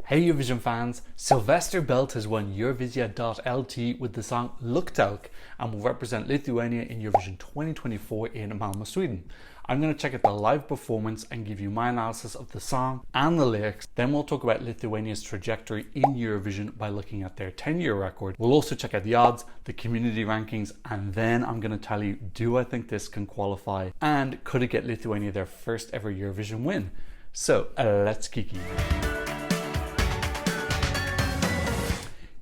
Hey Eurovision fans, Silvester Belt has won Eurovizija.LT with the song Luktelk and will represent Lithuania in Eurovision 2024 in Malmö, Sweden. I'm going to check out the live performance and give you my analysis of the song and the lyrics. Then we'll talk about Lithuania's trajectory in Eurovision by looking at their 10-year record. We'll also check out the odds, the community rankings, and then I'm going to tell you, do I think this can qualify? And could it get Lithuania their first ever Eurovision win? So let's kiki.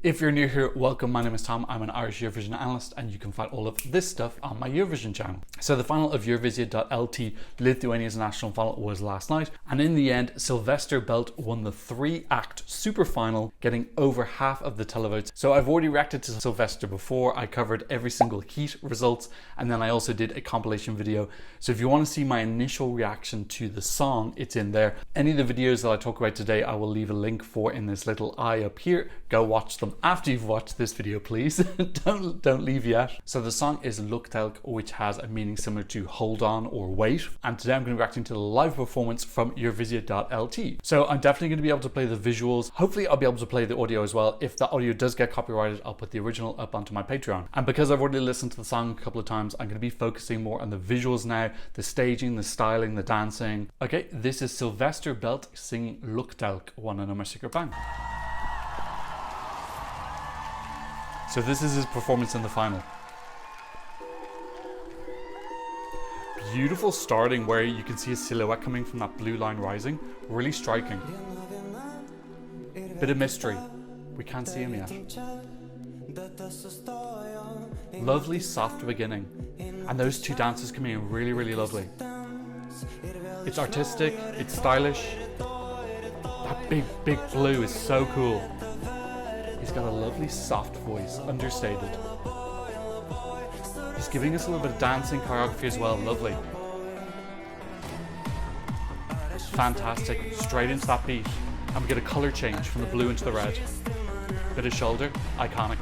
If you're new here, welcome. My name is Tom. I'm an Irish Eurovision analyst and you can find all of this stuff on my Eurovision channel. So the final of Eurovizija.LT, Lithuania's national final, was last night. And in the end, Silvester Belt won the 3-act super final, getting over half of the televotes. So I've already reacted to Silvester before. I covered every single heat results and then I also did a compilation video. So if you want to see my initial reaction to the song, it's in there. Any of the videos that I talk about today, I will leave a link for in this little eye up here. Go watch them after you've watched this video, please. don't leave yet. So the song is Luktelk, which has a meaning similar to hold on or wait. And today I'm going to be reacting to the live performance from Eurovizija.LT. So I'm definitely going to be able to play the visuals. Hopefully I'll be able to play the audio as well. If the audio does get copyrighted, I'll put the original up onto my Patreon. And because I've already listened to the song a couple of times, I'm going to be focusing more on the visuals now, the staging, the styling, the dancing. Okay, this is Silvester Belt singing Luktelk, Wanna Know My Secret Bang. So this is his performance in the final. Beautiful starting where you can see his silhouette coming from that blue line rising. Really striking. Bit of mystery. We can't see him yet. Lovely soft beginning. And those two dances coming in really lovely. It's artistic, it's stylish. That big blue is so cool. He's got a lovely soft voice, understated. He's giving us a little bit of dancing choreography as well, lovely. Fantastic, straight into that beat. And we get a colour change from the blue into the red. Bit of shoulder, iconic.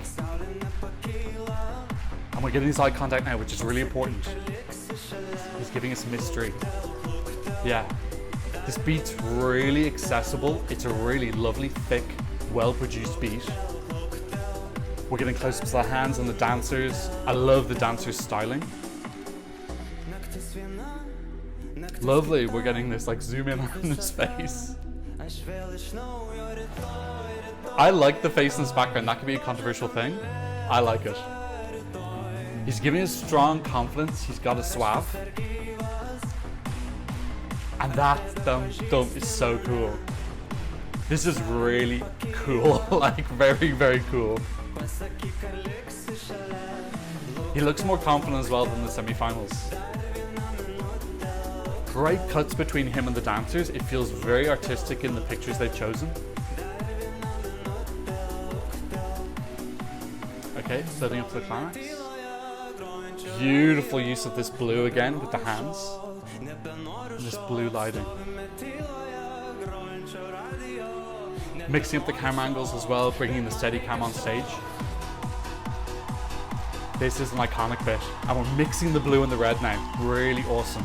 And we're getting his eye contact now, which is really important. He's giving us mystery. Yeah, this beat's really accessible. It's a really lovely, thick, well-produced beat. We're getting close to the hands and the dancers. I love the dancers' styling. Lovely, we're getting this like zoom in on his face. I like the face in this background. That could be a controversial thing. I like it. He's giving us strong confidence. He's got a suave. And that dum is so cool. This is really cool, like very cool. He looks more confident as well than the semi-finals. Great cuts between him and the dancers. It feels very artistic in the pictures they've chosen. Okay, setting up for the climax. Beautiful use of this blue again with the hands. And this blue lighting. Mixing up the camera angles as well, bringing the steady cam on stage. This is an iconic bit. And we're mixing the blue and the red now. Really awesome.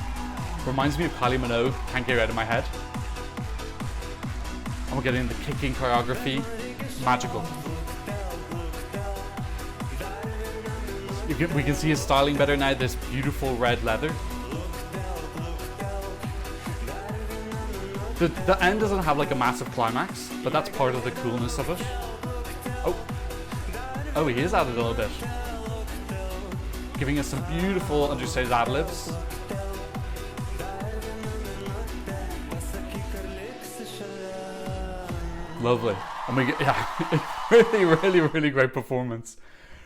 Reminds me of Kylie Minogue, can't get it out of my head. And we're getting the kicking choreography. Magical. We can see his styling better now, this beautiful red leather. The end doesn't have like a massive climax, but that's part of the coolness of it. Oh, he is added a little bit. Giving us some beautiful understated ad-libs. Lovely. And we get, really great performance.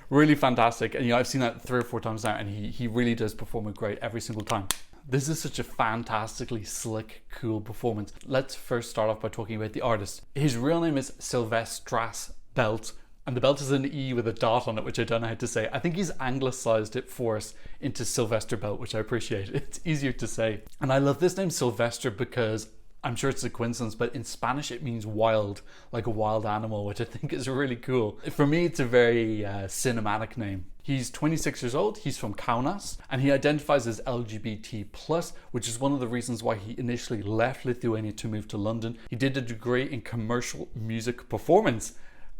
Really fantastic. And I've seen that 3 or 4 times now and he really does perform it great every single time. This is such a fantastically slick, cool performance. Let's first start off by talking about the artist. His real name is Silvester Belt, and the belt is an E with a dot on it, which I don't know how to say. I think he's anglicized it for us into Silvester Belt, which I appreciate. It's easier to say. And I love this name Silvester because I'm sure it's a coincidence, but in Spanish it means wild, like a wild animal, which I think is really cool. For me, it's a very cinematic name. He's 26 years old, he's from Kaunas, and he identifies as LGBT+, which is one of the reasons why he initially left Lithuania to move to London. He did a degree in commercial music performance.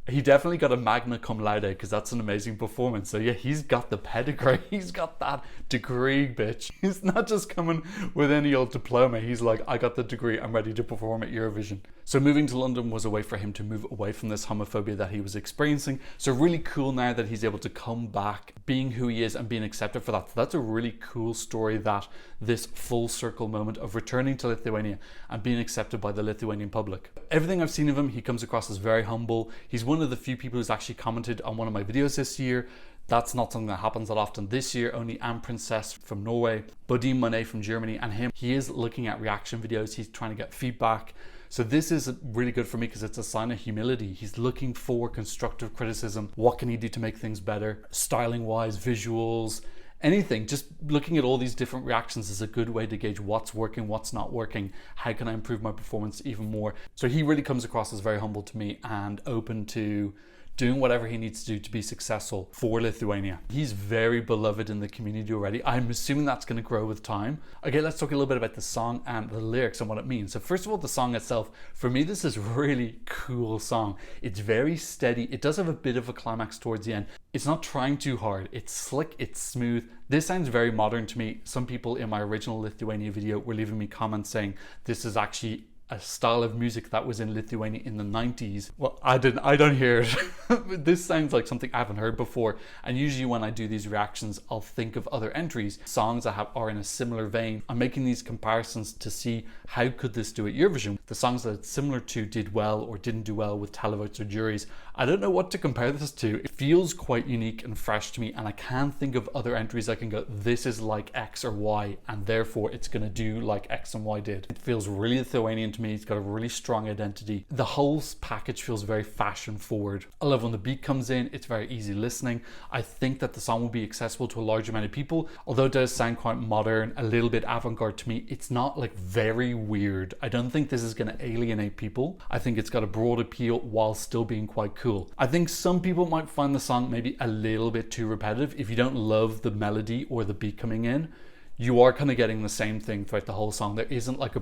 He definitely got a magna cum laude, because that's an amazing performance. So yeah, he's got the pedigree. He's got that degree, bitch. He's not just coming with any old diploma. He's like, I got the degree, I'm ready to perform at Eurovision. So moving to London was a way for him to move away from this homophobia that he was experiencing. So really cool now that he's able to come back being who he is and being accepted for that. So that's a really cool story, that this full circle moment of returning to Lithuania and being accepted by the Lithuanian public. Everything I've seen of him, he comes across as very humble. He's one of the few people who's actually commented on one of my videos this year. That's not something that happens that often this year. Only Anne Princess from Norway, Bodine Monet from Germany, and him. He is looking at reaction videos. He's trying to get feedback. So this is really good for me because it's a sign of humility. He's looking for constructive criticism. What can he do to make things better? Styling wise, visuals, anything. Just looking at all these different reactions is a good way to gauge what's working, what's not working. How can I improve my performance even more? So he really comes across as very humble to me and open to doing whatever he needs to do to be successful for Lithuania. He's very beloved in the community already. I'm assuming that's going to grow with time. Okay, let's talk a little bit about the song and the lyrics and what it means. So first of all, the song itself, for me, this is a really cool song. It's very steady. It does have a bit of a climax towards the end. It's not trying too hard. It's slick, it's smooth. This sounds very modern to me. Some people in my original Lithuania video were leaving me comments saying this is actually a style of music that was in Lithuania in the 90s. Well, I don't hear it. This sounds like something I haven't heard before. And usually when I do these reactions, I'll think of other entries, songs that are in a similar vein. I'm making these comparisons to see how could this do at Eurovision. The songs that it's similar to did well or didn't do well with televotes or juries. I don't know what to compare this to. It feels quite unique and fresh to me, and I can't think of other entries I can go, this is like X or Y, and therefore it's gonna do like X and Y did. It feels really Lithuanian to me. It's got a really strong identity. The whole package feels very fashion forward. I love when the beat comes in. It's very easy listening. I think that the song will be accessible to a large amount of people, although it does sound quite modern, a little bit avant-garde to me. It's not like very weird. I don't think this is gonna alienate people. I think it's got a broad appeal while still being quite cool. I think some people might find the song maybe a little bit too repetitive. If you don't love the melody or the beat coming in, you are kind of getting the same thing throughout the whole song. There isn't like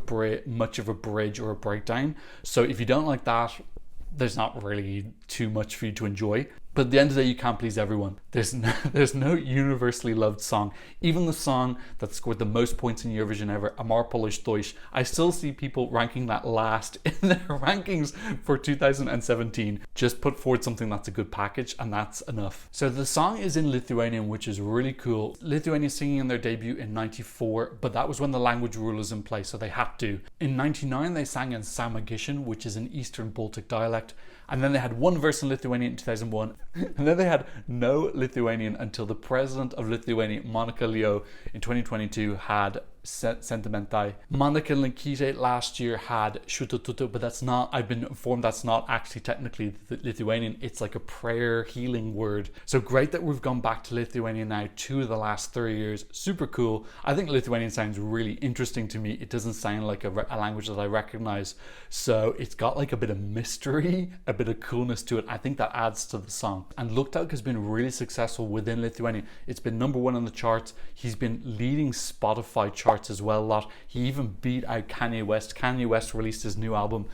much of a bridge or a breakdown. So if you don't like that, there's not really too much for you to enjoy. But at the end of the day, you can't please everyone. There's no universally loved song. Even the song that scored the most points in Eurovision ever, Amar Polish Deutsch, I still see people ranking that last in their rankings for 2017. Just put forward something that's a good package, and that's enough. So the song is in Lithuanian, which is really cool. Lithuania singing in their debut in 94, but that was when the language rule was in place, so they had to. In 99, they sang in Samagishin, which is an Eastern Baltic dialect. And then they had one verse in Lithuanian in 2001. And then they had no Lithuanian until the president of Lithuania, Monika Leo, in 2022 had Sentimentai. Monika Linkytė last year had Šutututu, but that's not, I've been informed that's not actually technically Lithuanian. It's like a prayer healing word. So great that we've gone back to Lithuanian now 2 of the last 3 years. Super cool. I think Lithuanian sounds really interesting to me. It doesn't sound like a language that I recognize. So it's got like a bit of mystery, a bit of coolness to it. I think that adds to the song. And Luktelk has been really successful within Lithuania. It's been #1 on the charts. He's been leading Spotify charts as well a lot. He even beat out Kanye West. Kanye West released his new album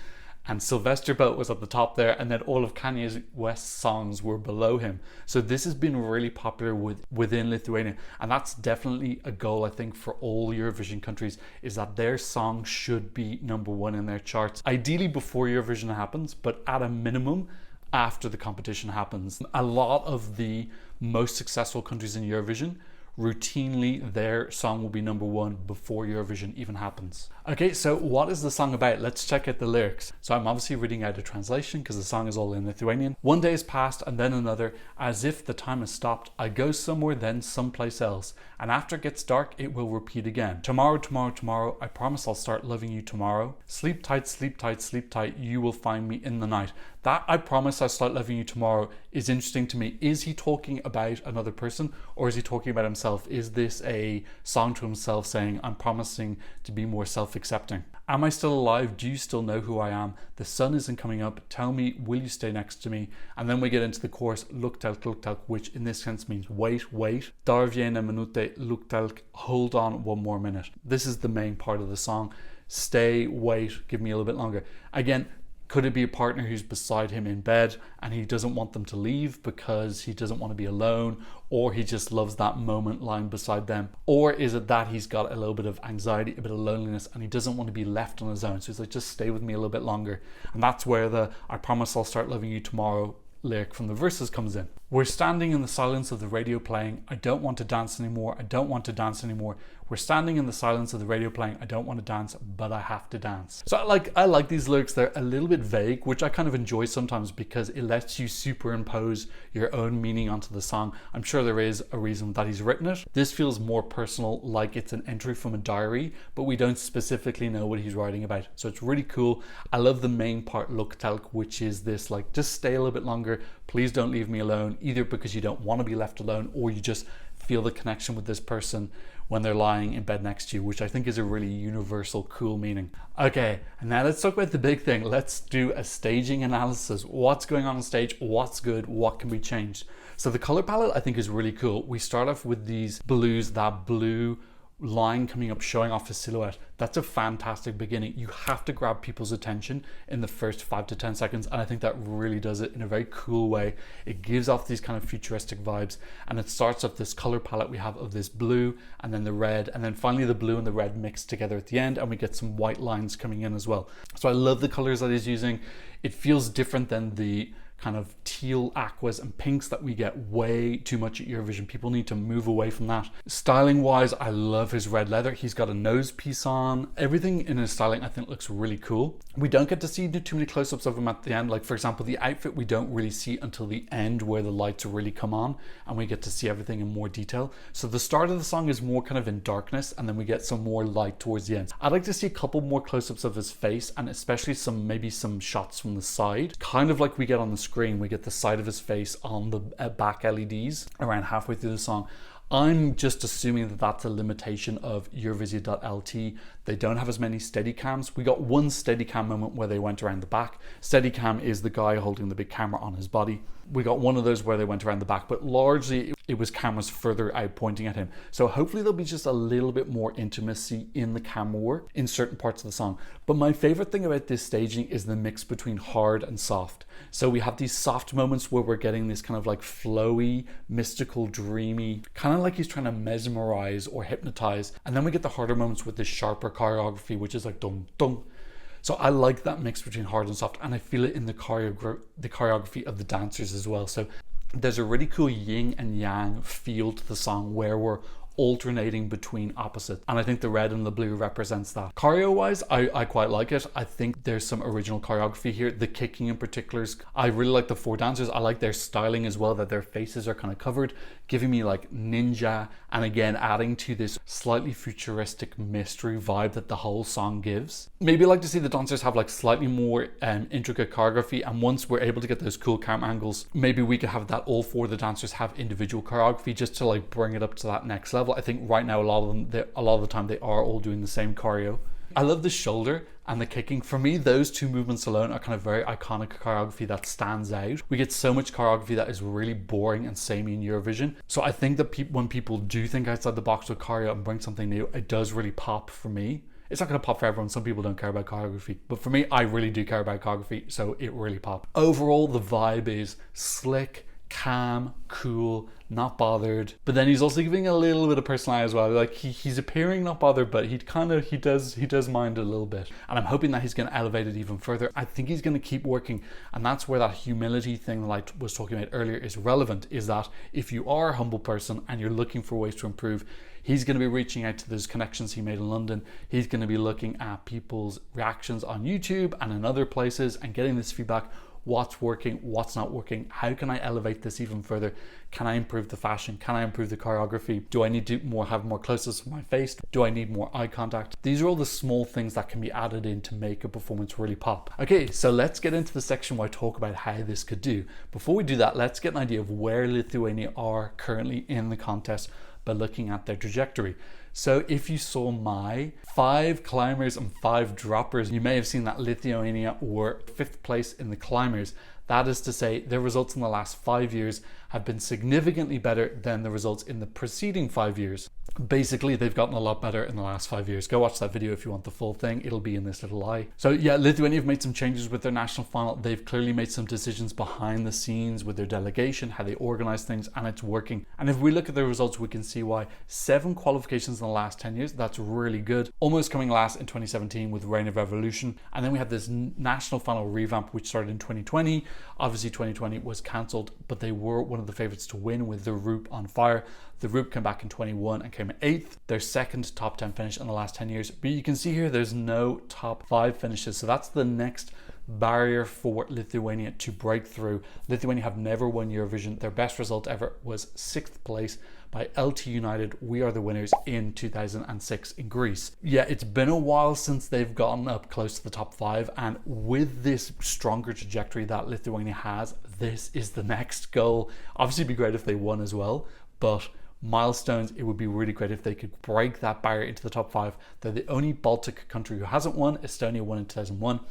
and Silvester Belt was at the top there, and then all of Kanye West's songs were below him. So this has been really popular within Lithuania, and that's definitely a goal I think for all Eurovision countries, is that their song should be #1 in their charts. Ideally before Eurovision happens, but at a minimum after the competition happens. A lot of the most successful countries in Eurovision, routinely their song will be #1 before Eurovision even happens. Okay, so what is the song about? Let's check out the lyrics. So I'm obviously reading out a translation because the song is all in Lithuanian. One day is passed and then another, as if the time has stopped. I go somewhere, then someplace else. And after it gets dark, it will repeat again. Tomorrow, tomorrow, tomorrow, I promise I'll start loving you tomorrow. Sleep tight, sleep tight, sleep tight, you will find me in the night. That I promise I'll start loving you tomorrow is interesting to me. Is he talking about another person or is he talking about himself? himself? Is this a song to himself saying, I'm promising to be more self-accepting? Am I still alive? Do you still know who I am? The sun isn't coming up. Tell me, will you stay next to me? And then we get into the chorus, Luktelk, Luktelk, which in this sense means wait, wait. Dar viene minute, Luktelk, hold on 1 more minute. This is the main part of the song. Stay, wait, give me a little bit longer. Again, could it be a partner who's beside him in bed and he doesn't want them to leave because he doesn't want to be alone, or he just loves that moment lying beside them? Or is it that he's got a little bit of anxiety, a bit of loneliness, and he doesn't want to be left on his own? So he's like, just stay with me a little bit longer. And that's where the I promise I'll start loving you tomorrow lyric from the verses comes in. We're standing in the silence of the radio playing. I don't want to dance anymore. I don't want to dance anymore. We're standing in the silence of the radio playing. I don't want to dance, but I have to dance. So I like these lyrics. They're a little bit vague, which I kind of enjoy sometimes because it lets you superimpose your own meaning onto the song. I'm sure there is a reason that he's written it. This feels more personal, like it's an entry from a diary, but we don't specifically know what he's writing about. So it's really cool. I love the main part, Luktelk, which is this like, just stay a little bit longer. Please don't leave me alone, either because you don't want to be left alone or you just feel the connection with this person when they're lying in bed next to you, which I think is a really universal, cool meaning. Okay, and now let's talk about the big thing. Let's do a staging analysis. What's going on stage? What's good? What can be changed? So the color palette I think is really cool. We start off with these blues, that blue line coming up showing off his silhouette. That's a fantastic beginning. You have to grab people's attention in the first 5 to 10 seconds, and I think that really does it in a very cool way. It gives off these kind of futuristic vibes, and it starts off this color palette we have of this blue and then the red, and then finally the blue and the red mixed together at the end, and we get some white lines coming in as well. So I love the colors that he's using. It feels different than the kind of teal, aquas and pinks that we get way too much at Eurovision. People need to move away from that. Styling wise, I love his red leather. He's got a nose piece on. Everything in his styling I think looks really cool. We don't get to see too many close-ups of him at the end. Like for example, the outfit we don't really see until the end where the lights really come on and we get to see everything in more detail. So the start of the song is more kind of in darkness and then we get some more light towards the end. I'd like to see a couple more close-ups of his face and especially maybe some shots from the side, kind of like we get on the screen. We get the side of his face on the back LEDs around halfway through the song. I'm just assuming that that's a limitation of Eurovizija.LT. They don't have as many Steadicams. We got one Steadicam moment where they went around the back. Steadicam is the guy holding the big camera on his body. We got one of those where they went around the back, but largely it was cameras further out pointing at him. So hopefully there'll be just a little bit more intimacy in the camera work in certain parts of the song. But my favorite thing about this staging is the mix between hard and soft. So we have these soft moments where we're getting this kind of like flowy, mystical, dreamy, kind of like he's trying to mesmerize or hypnotize. And then we get the harder moments with this sharper choreography, which is like dum dum. So I like that mix between hard and soft, and I feel it in the choreography of the dancers as well. So there's a really cool yin and yang feel to the song where we're alternating between opposites, and I think the red and the blue represents that. Choreo wise, I quite like it. I think there's some original choreography here. The kicking in particular, I really like the 4 dancers. I like their styling as well, that their faces are kind of covered, giving me like ninja, and again adding to this slightly futuristic mystery vibe that the whole song gives. Maybe I'd like to see the dancers have like slightly more intricate choreography, and once we're able to get those cool camera angles, maybe we could have that all 4 of the dancers have individual choreography just to like bring it up to that next level. I think right now a lot of the time they are all doing the same choreo. I love the shoulder and the kicking. For me, those 2 movements alone are kind of very iconic choreography that stands out. We get so much choreography that is really boring and samey in Eurovision. So I think that when people do think outside the box with choreo and bring something new, it does really pop for me. It's not going to pop for everyone. Some people don't care about choreography, but for me, I really do care about choreography, so it really popped. Overall, the vibe is slick, calm, cool, not bothered, but then he's also giving a little bit of personality as well. Like he's appearing not bothered, but he does mind a little bit, and I'm hoping that he's going to elevate it even further. I think he's going to keep working, and that's where that humility thing that I was talking about earlier is relevant, is that if you are a humble person and you're looking for ways to improve, he's going to be reaching out to those connections he made in London. He's going to be looking at people's reactions on YouTube and in other places and getting this feedback. What's working, what's not working, how can I elevate this even further? Can I improve the fashion? Can I improve the choreography? Do I need to have more close-ups of my face? Do I need more eye contact? These are all the small things that can be added in to make a performance really pop. Okay, so let's get into the section where I talk about how this could do. Before we do that, let's get an idea of where Lithuania are currently in the contest. by looking at their trajectory. So if you saw my 5 climbers and 5 droppers, you may have seen that Lithuania were 5th place in the climbers. That is to say, their results in the last 5 years have been significantly better than the results in the preceding 5 years. Basically, they've gotten a lot better in the last 5 years. Go watch that video if you want the full thing. It'll be in this little eye. So yeah, Lithuania have made some changes with their national final. They've clearly made some decisions behind the scenes with their delegation, how they organize things, and it's working. And if we look at the results, we can see why. 7 qualifications in the last 10 years, that's really good. Almost coming last in 2017 with Reign of Revolution. And then we had this national final revamp, which started in 2020. Obviously 2020 was cancelled, but they were one of the favorites to win with the Roop on Fire. The Roop came back in 21 and came 8th, their second top 10 finish in the last 10 years. But you can see here there's no top 5 finishes. So that's the next barrier for Lithuania to break through. Lithuania have never won Eurovision. Their best result ever was 6th place by LT United, We Are the Winners, in 2006 in Greece. Yeah, it's been a while since they've gotten up close to the top 5, and with this stronger trajectory that Lithuania has, this is the next goal. Obviously it'd be great if they won as well, but milestones, it would be really great if they could break that barrier into the top 5. They're the only Baltic country who hasn't won. Estonia won in 2001,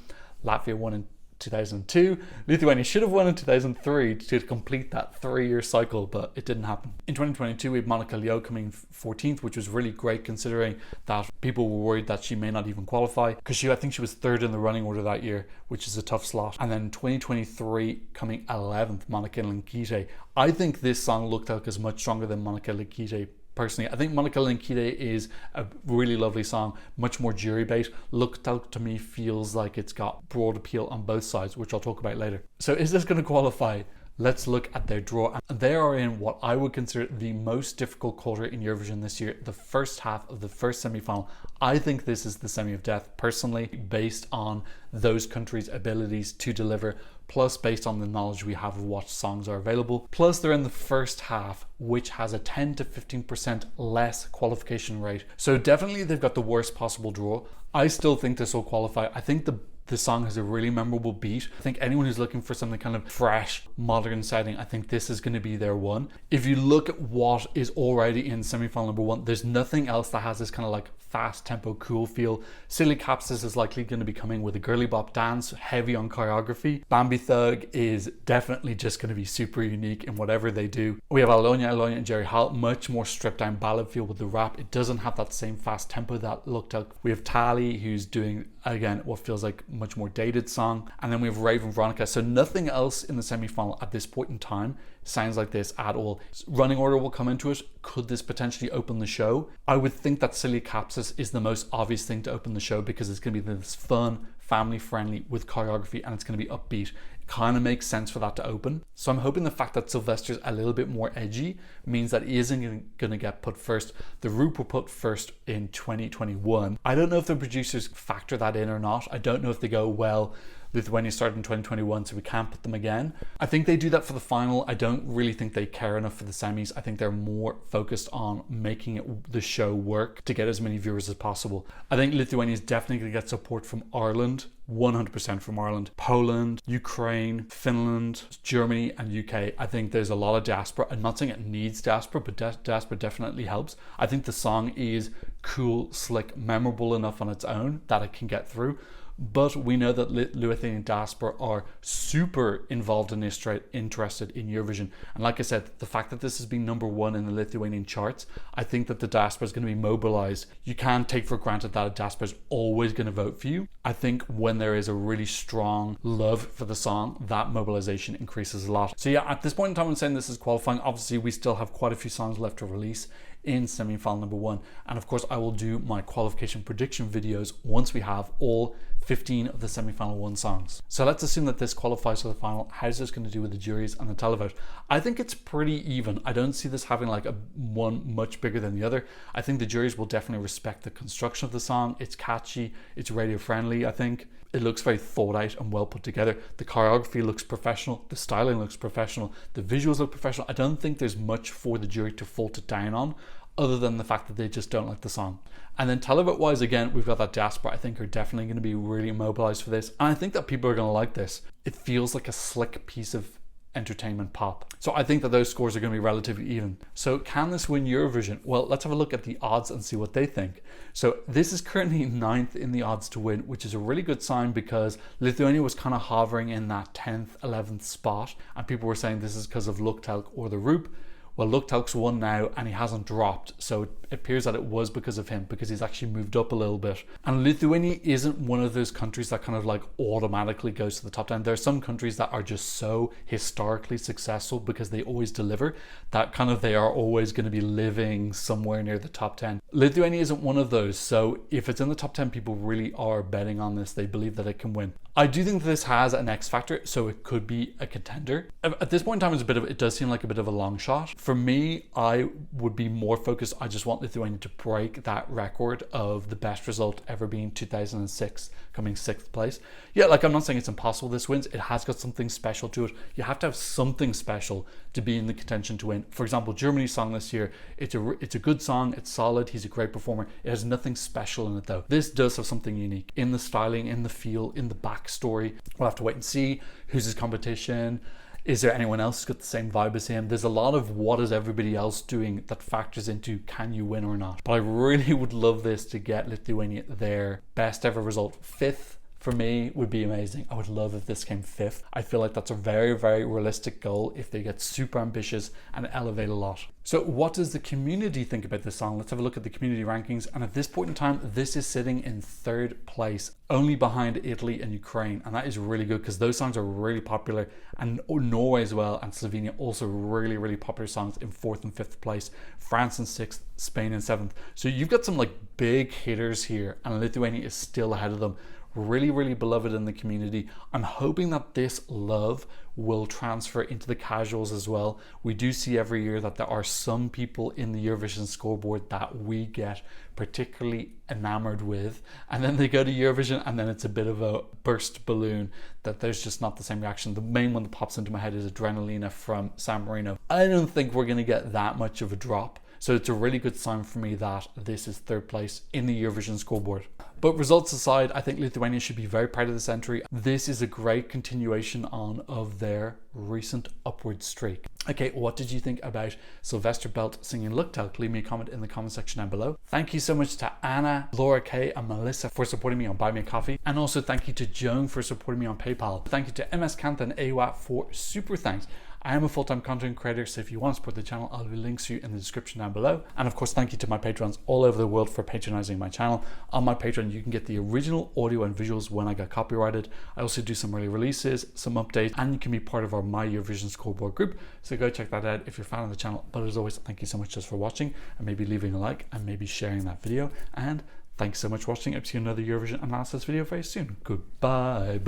Latvia won in 2002. Lithuania should have won in 2003 to complete that 3-year cycle, but it didn't happen. In 2022, we had Monica Leo coming 14th, which was really great considering that people were worried that she may not even qualify, because I think she was 3rd in the running order that year, which is a tough slot. And then in 2023, coming 11th, Monica Linkite. I think this song, Luktelk, is much stronger than Monica Linkite. Personally, I think Monica Linkite is a really lovely song, much more jury bait. Luktelk to me feels like it's got broad appeal on both sides, which I'll talk about later. So is this going to qualify? Let's look at their draw. And they are in what I would consider the most difficult quarter in Eurovision this year, the first half of the first semi-final. I think this is the semi of death, personally, based on those countries' abilities to deliver, plus based on the knowledge we have of what songs are available. Plus they're in the first half, which has a 10 to 15% less qualification rate. So definitely they've got the worst possible draw. I still think this will qualify. I think the song has a really memorable beat. I think anyone who's looking for something kind of fresh, modern setting, I think this is going to be their one. If you look at what is already in semi-final number 1, there's nothing else that has this kind of like fast tempo, cool feel. Silly Capsis is likely going to be coming with a girly bop dance, heavy on choreography. Bambi Thug is definitely just going to be super unique in whatever they do. We have Alonia and Jerry Hall, much more stripped down ballad feel with the rap. It doesn't have that same fast tempo that Luktelk. We have Tali, who's doing, again, what feels like much more dated song. And then we have Raven Veronica. So nothing else in the semi-final at this point in time sounds like this at all. Running order will come into it. Could this potentially open the show? I would think that Silly Capsis is the most obvious thing to open the show, because it's going to be this fun, family friendly with choreography, and it's going to be upbeat. It kind of makes sense for that to open. So I'm hoping the fact that Silvester's a little bit more edgy means that he isn't going to get put first. The Roop were put first in 2021. I don't know if the producers factor that in or not. I don't know if they go, well, Lithuania started in 2021, so we can't put them again. I think they do that for the final. I don't really think they care enough for the semis. I think they're more focused on making the show work to get as many viewers as possible. I think Lithuania is definitely going to get support from Ireland, 100% from Ireland, Poland, Ukraine, Finland, Germany, and UK. I think there's a lot of diaspora. I'm not saying it needs diaspora, but diaspora definitely helps. I think the song is cool, slick, memorable enough on its own that it can get through. But we know that Lithuanian diaspora are super involved and interested in Eurovision. And like I said, the fact that this has been number 1 in the Lithuanian charts, I think that the diaspora is going to be mobilized. You can't take for granted that a diaspora is always going to vote for you. I think when there is a really strong love for the song, that mobilization increases a lot. So yeah, at this point in time, I'm saying this is qualifying. Obviously, we still have quite a few songs left to release in semi-final number 1, and of course I will do my qualification prediction videos once we have all 15 of the semi-final 1 songs. So let's assume that this qualifies for the final. How's this going to do with the juries and the televote? I think it's pretty even. I don't see this having like a one much bigger than the other. I think the juries will definitely respect the construction of the song. It's catchy, it's radio friendly. I think it looks very thought out and well put together. The choreography looks professional, the styling looks professional, the visuals look professional. I don't think there's much for the jury to fault it down on, other than the fact that they just don't like the song. And then televote wise, again, we've got that diaspora I think are definitely going to be really mobilized for this. And I think that people are going to like this. It feels like a slick piece of entertainment pop. So I think that those scores are going to be relatively even. So can this win Eurovision? Well, let's have a look at the odds and see what they think. So this is currently 9th in the odds to win, which is a really good sign because Lithuania was kind of hovering in that 10th, 11th spot, and people were saying this is because of Luktelk or the Roop. Well, Luktelk's won now and he hasn't dropped, so it appears that it was because of him, because he's actually moved up a little bit. And Lithuania isn't one of those countries that kind of like automatically goes to the top 10. There are some countries that are just so historically successful because they always deliver that kind of they are always going to be living somewhere near the top 10. Lithuania isn't one of those, so if it's in the top 10, people really are betting on this. They believe that it can win. I do think that this has an X factor, so it could be a contender. At this point in time, it does seem like a bit of a long shot. For me, I would be more focused. I just want Lithuania to break that record of the best result ever being 2006, coming 6th place. Yeah, like I'm not saying it's impossible this wins. It has got something special to it. You have to have something special to be in the contention to win. For example, Germany's song this year, it's a good song, it's solid, he's a great performer. It has nothing special in it though. This does have something unique in the styling, in the feel, in the backstory. We'll have to wait and see who's his competition. Is there anyone else who's got the same vibe as him? There's a lot of what is everybody else doing that factors into can you win or not. But I really would love this to get Lithuania their best ever result. 5th for me would be amazing. I would love if this came 5th. I feel like that's a very, very realistic goal if they get super ambitious and elevate a lot. So what does the community think about this song? Let's have a look at the community rankings. And at this point in time, this is sitting in 3rd place, only behind Italy and Ukraine. And that is really good because those songs are really popular. And Norway as well, and Slovenia also really, really popular songs in 4th and 5th place. France in 6th, Spain in 7th. So you've got some like big hitters here, and Lithuania is still ahead of them. Really, really beloved in the community. I'm hoping that this love will transfer into the casuals as well. We do see every year that there are some people in the Eurovision scoreboard that we get particularly enamored with, and then they go to Eurovision and then it's a bit of a burst balloon that there's just not the same reaction. The main one that pops into my head is Adrenalina from San Marino. I don't think we're going to get that much of a drop. So it's a really good sign for me that this is 3rd place in the Eurovision scoreboard. But results aside, I think Lithuania should be very proud of this entry. This is a great continuation on of their recent upward streak. Okay, what did you think about Silvester Belt singing Luktelk? Leave me a comment in the comment section down below. Thank you so much to Anna, Laura K and Melissa for supporting me on Buy Me a Coffee. And also thank you to Joan for supporting me on PayPal. Thank you to MS Kant and AWA for super thanks. I am a full-time content creator, so if you want to support the channel, I'll leave links to you in the description down below. And of course, thank you to my patrons all over the world for patronizing my channel. On my Patreon, you can get the original audio and visuals when I get copyrighted. I also do some early releases, some updates, and you can be part of our My Eurovision Scoreboard group. So go check that out if you're a fan of the channel. But as always, thank you so much just for watching, and maybe leaving a like and maybe sharing that video. And thanks so much for watching. I'll see you in another Eurovision analysis video very soon. Goodbye.